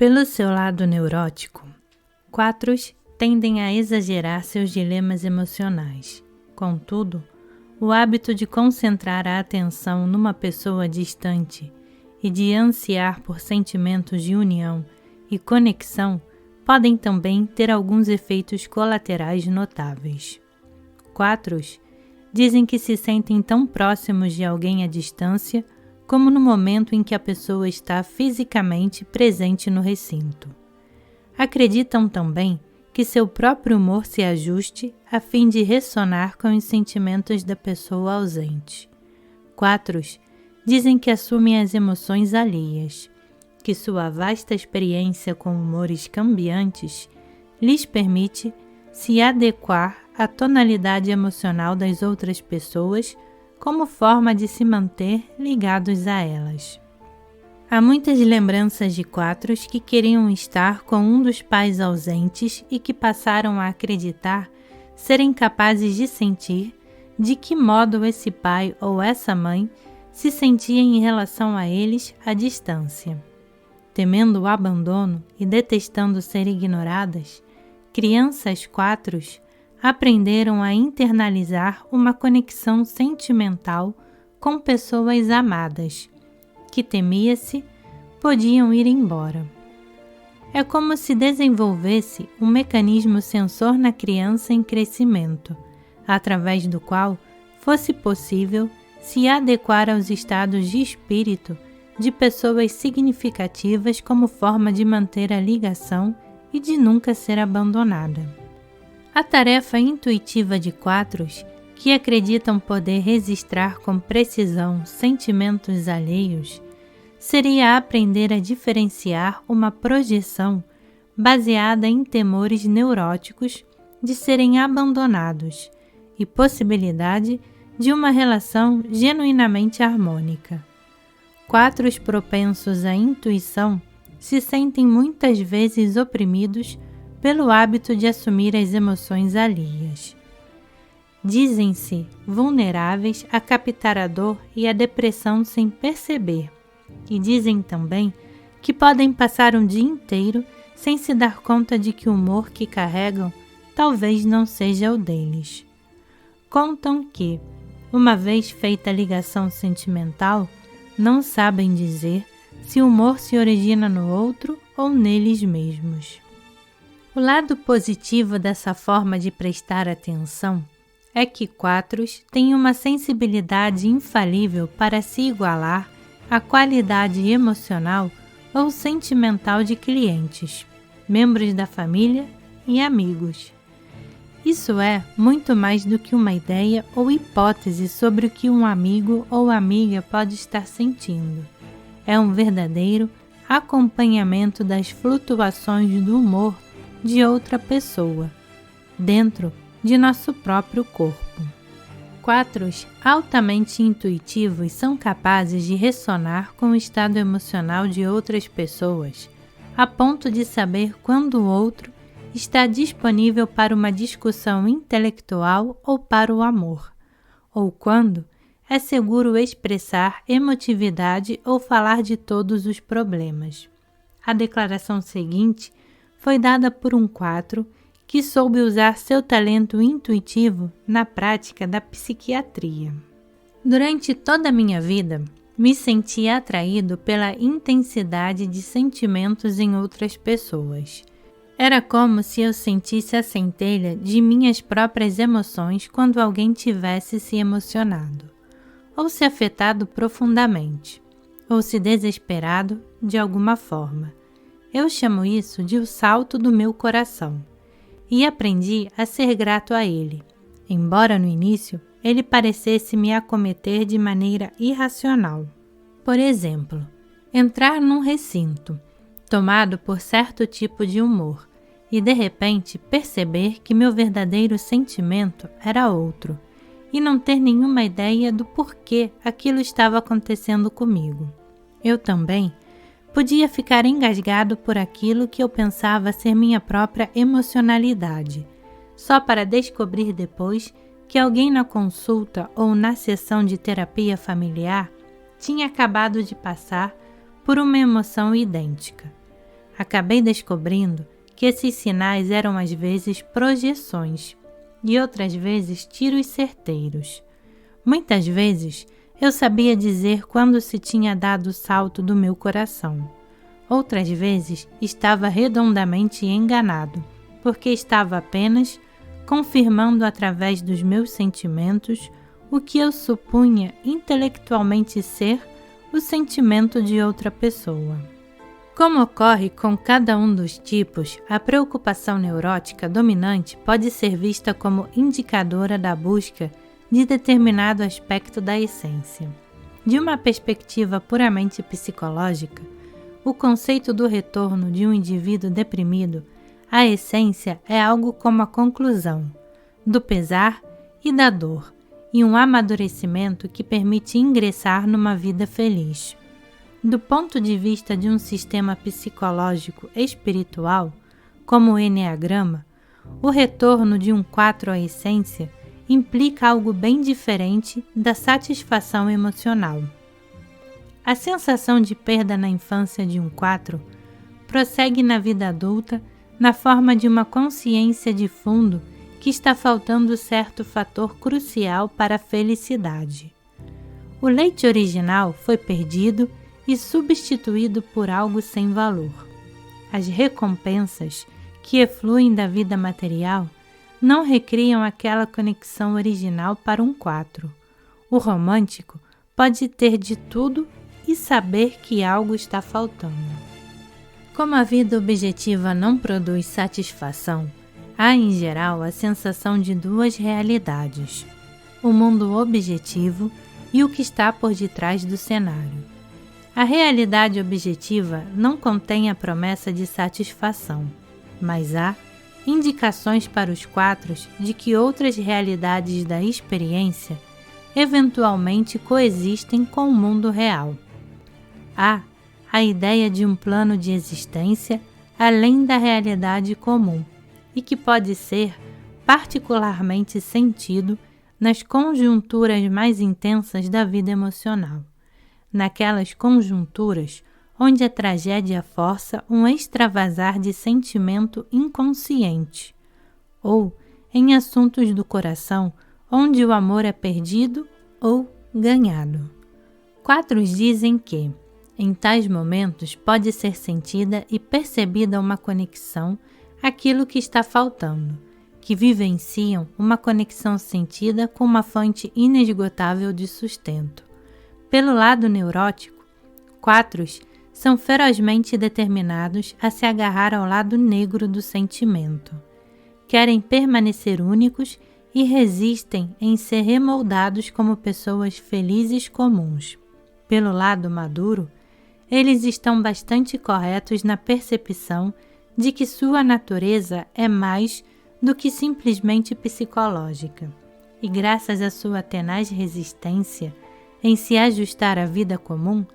Pelo seu lado neurótico, 4 tendem a exagerar seus dilemas emocionais. Contudo, o hábito de concentrar a atenção numa pessoa distante e de ansiar por sentimentos de união e conexão podem também ter alguns efeitos colaterais notáveis. 4 dizem que se sentem tão próximos de alguém à distância como no momento em que a pessoa está fisicamente presente no recinto. Acreditam também que seu próprio humor se ajuste a fim de ressonar com os sentimentos da pessoa ausente. 4 dizem que assumem as emoções alheias, que sua vasta experiência com humores cambiantes lhes permite se adequar à tonalidade emocional das outras pessoas como forma de se manter ligados a elas. Há muitas lembranças de 4 que queriam estar com um dos pais ausentes e que passaram a acreditar serem capazes de sentir de que modo esse pai ou essa mãe se sentia em relação a eles à distância. Temendo o abandono e detestando ser ignoradas, crianças 4 aprenderam a internalizar uma conexão sentimental com pessoas amadas, que temia-se podiam ir embora. É como se desenvolvesse um mecanismo sensor na criança em crescimento, através do qual fosse possível se adequar aos estados de espírito de pessoas significativas como forma de manter a ligação e de nunca ser abandonada. A tarefa intuitiva de 4 que acreditam poder registrar com precisão sentimentos alheios seria aprender a diferenciar uma projeção baseada em temores neuróticos de serem abandonados e possibilidade de uma relação genuinamente harmônica. 4 propensos à intuição se sentem muitas vezes oprimidos pelo hábito de assumir as emoções alheias. Dizem-se vulneráveis a captar a dor e a depressão sem perceber, e dizem também que podem passar um dia inteiro sem se dar conta de que o humor que carregam talvez não seja o deles. Contam que, uma vez feita a ligação sentimental, não sabem dizer se o humor se origina no outro ou neles mesmos. O lado positivo dessa forma de prestar atenção é que 4 têm uma sensibilidade infalível para se igualar à qualidade emocional ou sentimental de clientes, membros da família e amigos. Isso é muito mais do que uma ideia ou hipótese sobre o que um amigo ou amiga pode estar sentindo. É um verdadeiro acompanhamento das flutuações do humor de outra pessoa, dentro de nosso próprio corpo. 4 altamente intuitivos são capazes de ressonar com o estado emocional de outras pessoas, a ponto de saber quando o outro está disponível para uma discussão intelectual ou para o amor, ou quando é seguro expressar emotividade ou falar de todos os problemas. A declaração seguinte foi dada por um 4 que soube usar seu talento intuitivo na prática da psiquiatria. Durante toda a minha vida, me senti atraído pela intensidade de sentimentos em outras pessoas. Era como se eu sentisse a centelha de minhas próprias emoções quando alguém tivesse se emocionado, ou se afetado profundamente, ou se desesperado de alguma forma. Eu chamo isso de o salto do meu coração, e aprendi a ser grato a ele, embora no início ele parecesse me acometer de maneira irracional. Por exemplo, entrar num recinto, tomado por certo tipo de humor, e de repente perceber que meu verdadeiro sentimento era outro, e não ter nenhuma ideia do porquê aquilo estava acontecendo comigo. Eu também podia ficar engasgado por aquilo que eu pensava ser minha própria emocionalidade, só para descobrir depois que alguém na consulta ou na sessão de terapia familiar tinha acabado de passar por uma emoção idêntica. Acabei descobrindo que esses sinais eram às vezes projeções e outras vezes tiros certeiros. Muitas vezes eu sabia dizer quando se tinha dado o salto do meu coração. Outras vezes estava redondamente enganado, porque estava apenas confirmando através dos meus sentimentos o que eu supunha intelectualmente ser o sentimento de outra pessoa. Como ocorre com cada um dos tipos, a preocupação neurótica dominante pode ser vista como indicadora da busca de determinado aspecto da essência. De uma perspectiva puramente psicológica, o conceito do retorno de um indivíduo deprimido à essência é algo como a conclusão do pesar e da dor, e um amadurecimento que permite ingressar numa vida feliz. Do ponto de vista de um sistema psicológico espiritual, como o Eneagrama, o retorno de um 4 à essência implica algo bem diferente da satisfação emocional. A sensação de perda na infância de um 4 prossegue na vida adulta na forma de uma consciência de fundo que está faltando certo fator crucial para a felicidade. O leite original foi perdido e substituído por algo sem valor. As recompensas que efluem da vida material não recriam aquela conexão original para um 4. O romântico pode ter de tudo e saber que algo está faltando. Como a vida objetiva não produz satisfação, há em geral a sensação de duas realidades: o mundo objetivo e o que está por detrás do cenário. A realidade objetiva não contém a promessa de satisfação, mas há indicações para os 4 de que outras realidades da experiência eventualmente coexistem com o mundo real. Há a ideia de um plano de existência além da realidade comum e que pode ser particularmente sentido nas conjunturas mais intensas da vida emocional, naquelas conjunturas onde a tragédia força um extravasar de sentimento inconsciente, ou em assuntos do coração onde o amor é perdido ou ganhado. 4 dizem que, em tais momentos, pode ser sentida e percebida uma conexão àquilo que está faltando, que vivenciam uma conexão sentida com uma fonte inesgotável de sustento. Pelo lado neurótico, 4 são ferozmente determinados a se agarrar ao lado negro do sentimento. Querem permanecer únicos e resistem em ser remoldados como pessoas felizes comuns. Pelo lado maduro, eles estão bastante corretos na percepção de que sua natureza é mais do que simplesmente psicológica, e graças à sua tenaz resistência em se ajustar à vida comum,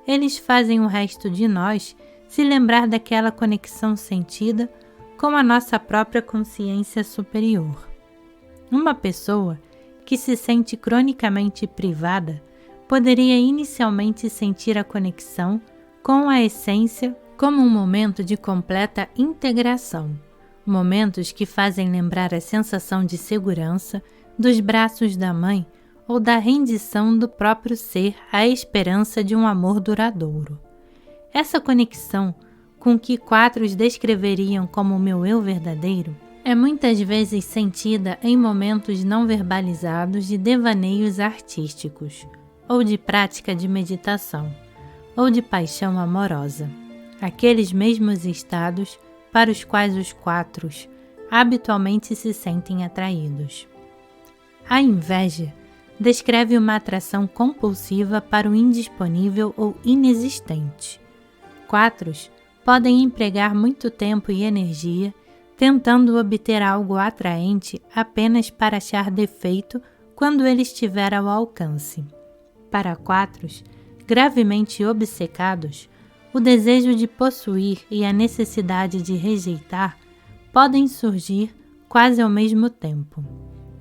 eles fazem o resto de nós se lembrar daquela conexão sentida com a nossa própria consciência superior. Uma pessoa que se sente cronicamente privada poderia inicialmente sentir a conexão com a essência como um momento de completa integração, momentos que fazem lembrar a sensação de segurança dos braços da mãe ou da rendição do próprio ser à esperança de um amor duradouro. Essa conexão, com que 4 descreveriam como o meu eu verdadeiro, é muitas vezes sentida em momentos não verbalizados de devaneios artísticos, ou de prática de meditação, ou de paixão amorosa, aqueles mesmos estados para os quais os 4 habitualmente se sentem atraídos. A inveja descreve uma atração compulsiva para o indisponível ou inexistente. 4 podem empregar muito tempo e energia tentando obter algo atraente apenas para achar defeito quando ele estiver ao alcance. Para 4, gravemente obcecados, o desejo de possuir e a necessidade de rejeitar podem surgir quase ao mesmo tempo.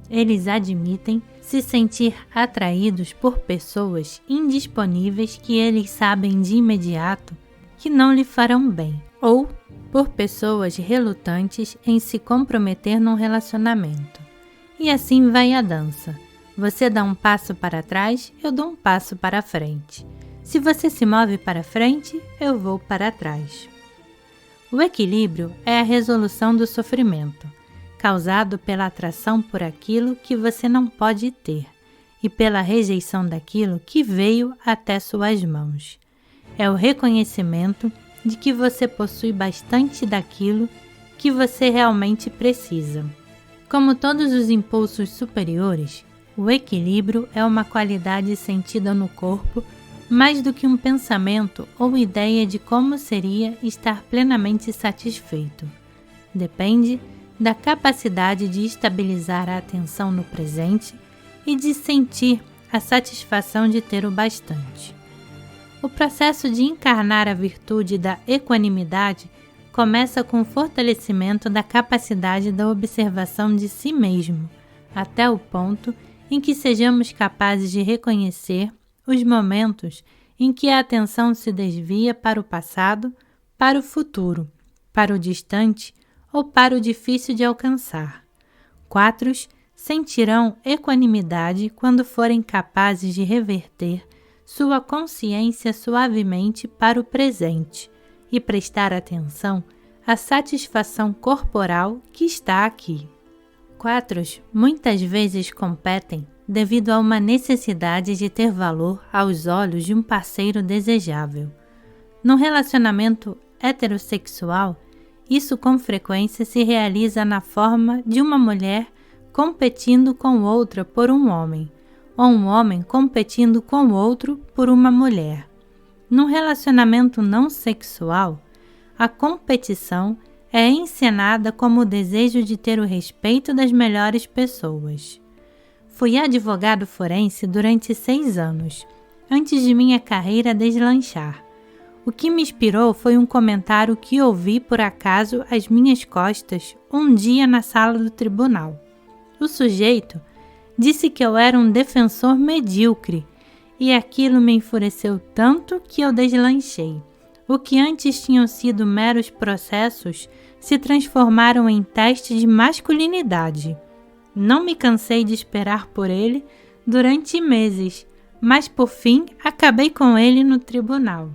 Eles admitem se sentir atraídos por pessoas indisponíveis que eles sabem de imediato que não lhe farão bem, ou por pessoas relutantes em se comprometer num relacionamento. E assim vai a dança. Você dá um passo para trás, eu dou um passo para frente. Se você se move para frente, eu vou para trás. O equilíbrio é a resolução do sofrimento, causado pela atração por aquilo que você não pode ter e pela rejeição daquilo que veio até suas mãos. É o reconhecimento de que você possui bastante daquilo que você realmente precisa. Como todos os impulsos superiores, o equilíbrio é uma qualidade sentida no corpo mais do que um pensamento ou ideia de como seria estar plenamente satisfeito. Depende da capacidade de estabilizar a atenção no presente e de sentir a satisfação de ter o bastante. O processo de encarnar a virtude da equanimidade começa com o fortalecimento da capacidade da observação de si mesmo, até o ponto em que sejamos capazes de reconhecer os momentos em que a atenção se desvia para o passado, para o futuro, para o distante ou para o difícil de alcançar. 4 sentirão equanimidade quando forem capazes de reverter sua consciência suavemente para o presente e prestar atenção à satisfação corporal que está aqui. 4 muitas vezes competem devido a uma necessidade de ter valor aos olhos de um parceiro desejável. Num relacionamento heterossexual, isso com frequência se realiza na forma de uma mulher competindo com outra por um homem, ou um homem competindo com outro por uma mulher. Num relacionamento não sexual, a competição é encenada como o desejo de ter o respeito das melhores pessoas. Fui advogado forense durante 6 anos, antes de minha carreira deslanchar. O que me inspirou foi um comentário que ouvi por acaso às minhas costas um dia na sala do tribunal. O sujeito disse que eu era um defensor medíocre e aquilo me enfureceu tanto que eu deslanchei. O que antes tinham sido meros processos se transformaram em teste de masculinidade. Não me cansei de esperar por ele durante meses, mas por fim acabei com ele no tribunal.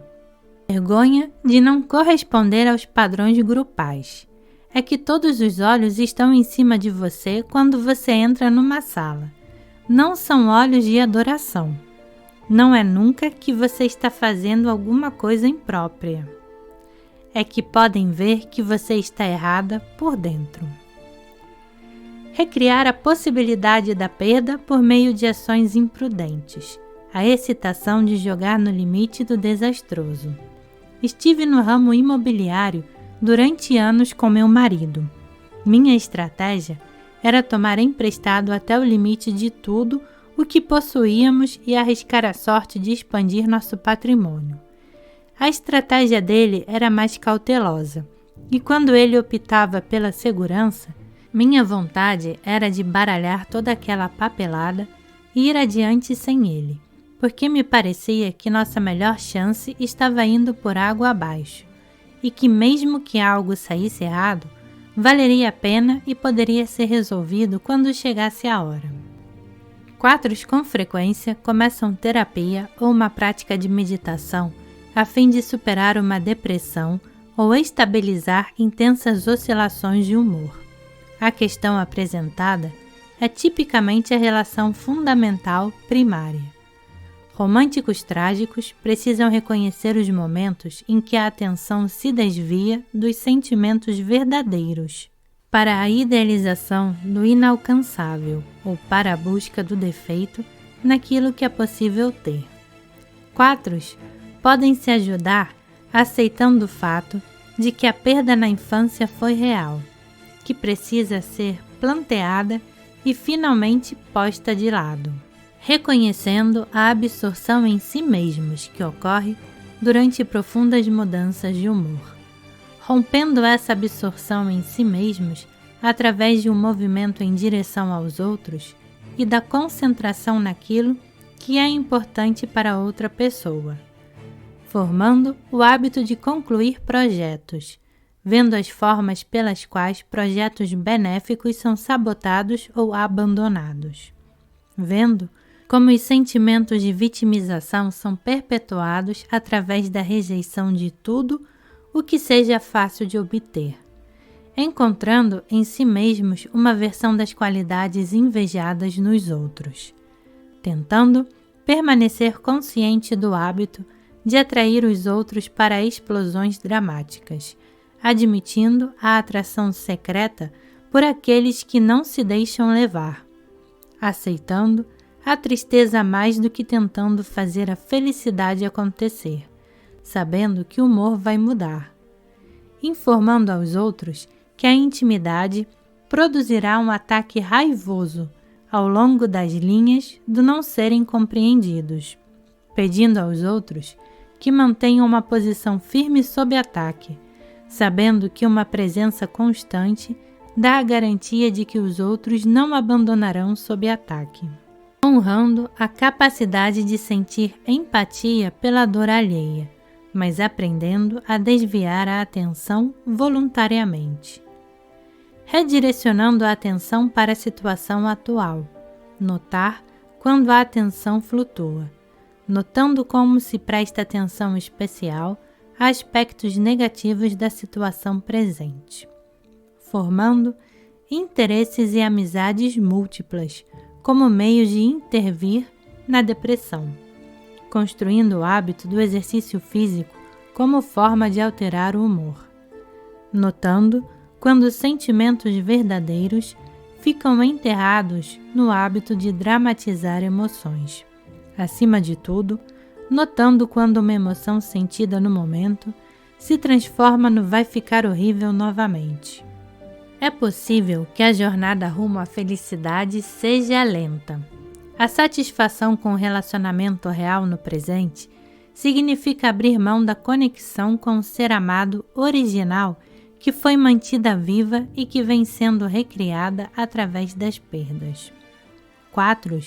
Vergonha de não corresponder aos padrões grupais. É que todos os olhos estão em cima de você quando você entra numa sala. Não são olhos de adoração. Não é nunca que você está fazendo alguma coisa imprópria. É que podem ver que você está errada por dentro. Recriar a possibilidade da perda por meio de ações imprudentes. A excitação de jogar no limite do desastroso. Estive no ramo imobiliário durante anos com meu marido. Minha estratégia era tomar emprestado até o limite de tudo o que possuíamos e arriscar a sorte de expandir nosso patrimônio. A estratégia dele era mais cautelosa, e quando ele optava pela segurança, minha vontade era de baralhar toda aquela papelada e ir adiante sem ele, porque me parecia que nossa melhor chance estava indo por água abaixo, e que mesmo que algo saísse errado, valeria a pena e poderia ser resolvido quando chegasse a hora. 4 com frequência começam terapia ou uma prática de meditação a fim de superar uma depressão ou estabilizar intensas oscilações de humor. A questão apresentada é tipicamente a relação fundamental primária. Românticos trágicos precisam reconhecer os momentos em que a atenção se desvia dos sentimentos verdadeiros para a idealização do inalcançável ou para a busca do defeito naquilo que é possível ter. 4 podem se ajudar aceitando o fato de que a perda na infância foi real, que precisa ser planteada e finalmente posta de lado, reconhecendo a absorção em si mesmos que ocorre durante profundas mudanças de humor, rompendo essa absorção em si mesmos através de um movimento em direção aos outros e da concentração naquilo que é importante para outra pessoa. formando o hábito de concluir projetos, vendo as formas pelas quais projetos benéficos são sabotados ou abandonados, vendo como os sentimentos de vitimização são perpetuados através da rejeição de tudo o que seja fácil de obter, encontrando em si mesmos uma versão das qualidades invejadas nos outros, tentando permanecer consciente do hábito de atrair os outros para explosões dramáticas, admitindo a atração secreta por aqueles que não se deixam levar, aceitando a tristeza mais do que tentando fazer a felicidade acontecer, sabendo que o humor vai mudar, informando aos outros que a intimidade produzirá um ataque raivoso ao longo das linhas do não serem compreendidos, pedindo aos outros que mantenham uma posição firme sob ataque, sabendo que uma presença constante dá a garantia de que os outros não abandonarão sob ataque, honrando a capacidade de sentir empatia pela dor alheia, mas aprendendo a desviar a atenção voluntariamente, redirecionando a atenção para a situação atual, notar quando a atenção flutua, notando como se presta atenção especial a aspectos negativos da situação presente, formando interesses e amizades múltiplas como meios de intervir na depressão, construindo o hábito do exercício físico como forma de alterar o humor, notando quando os sentimentos verdadeiros ficam enterrados no hábito de dramatizar emoções. Acima de tudo, notando quando uma emoção sentida no momento se transforma no vai ficar horrível novamente. É possível que a jornada rumo à felicidade seja lenta. A satisfação com o relacionamento real no presente significa abrir mão da conexão com o ser amado original que foi mantida viva e que vem sendo recriada através das perdas. 4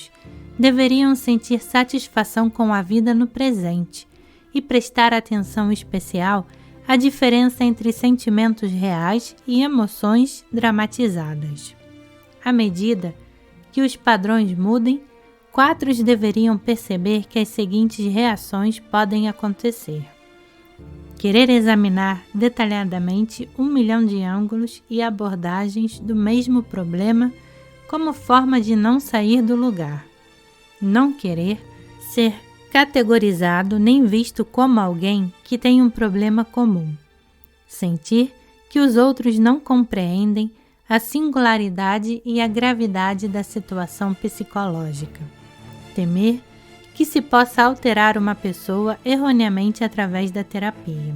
deveriam sentir satisfação com a vida no presente e prestar atenção especial à diferença entre sentimentos reais e emoções dramatizadas. À medida que os padrões mudem, 4 deveriam perceber que as seguintes reações podem acontecer: querer examinar detalhadamente 1 milhão de ângulos e abordagens do mesmo problema como forma de não sair do lugar, não querer ser categorizado nem visto como alguém que tem um problema comum, sentir que os outros não compreendem a singularidade e a gravidade da situação psicológica, temer que se possa alterar uma pessoa erroneamente através da terapia,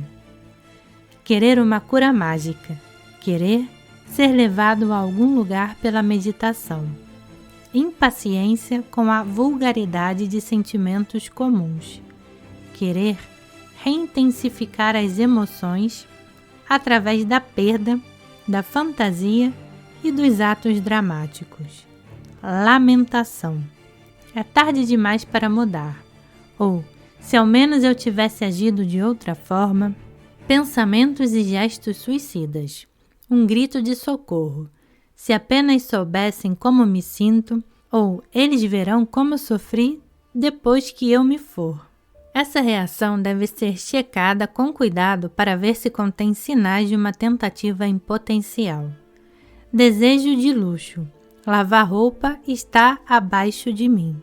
querer uma cura mágica, querer ser levado a algum lugar pela meditação, impaciência com a vulgaridade de sentimentos comuns, querer reintensificar as emoções através da perda, da fantasia e dos atos dramáticos, lamentação. É tarde demais para mudar, ou, se ao menos eu tivesse agido de outra forma, pensamentos e gestos suicidas, um grito de socorro, se apenas soubessem como me sinto, ou eles verão como sofri depois que eu me for. Essa reação deve ser checada com cuidado para ver se contém sinais de uma tentativa em potencial. Desejo de luxo. Lavar roupa está abaixo de mim.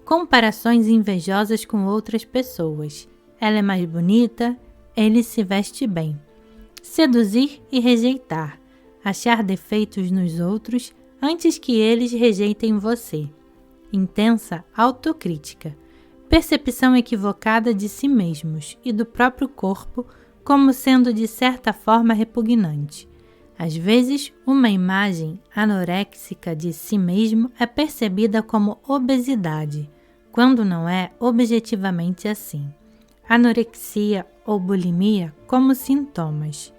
Comparações invejosas com outras pessoas. Ela é mais bonita, ele se veste bem. Seduzir e rejeitar. Achar defeitos nos outros antes que eles rejeitem você. Intensa autocrítica. Percepção equivocada de si mesmos e do próprio corpo como sendo de certa forma repugnante. Às vezes, uma imagem anoréxica de si mesmo é percebida como obesidade, quando não é objetivamente assim. Anorexia ou bulimia como sintomas.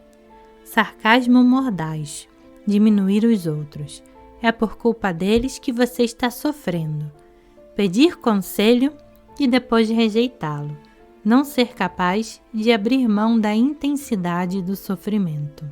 Sarcasmo mordaz. Diminuir os outros. É por culpa deles que você está sofrendo. Pedir conselho e depois rejeitá-lo. não ser capaz de abrir mão da intensidade do sofrimento.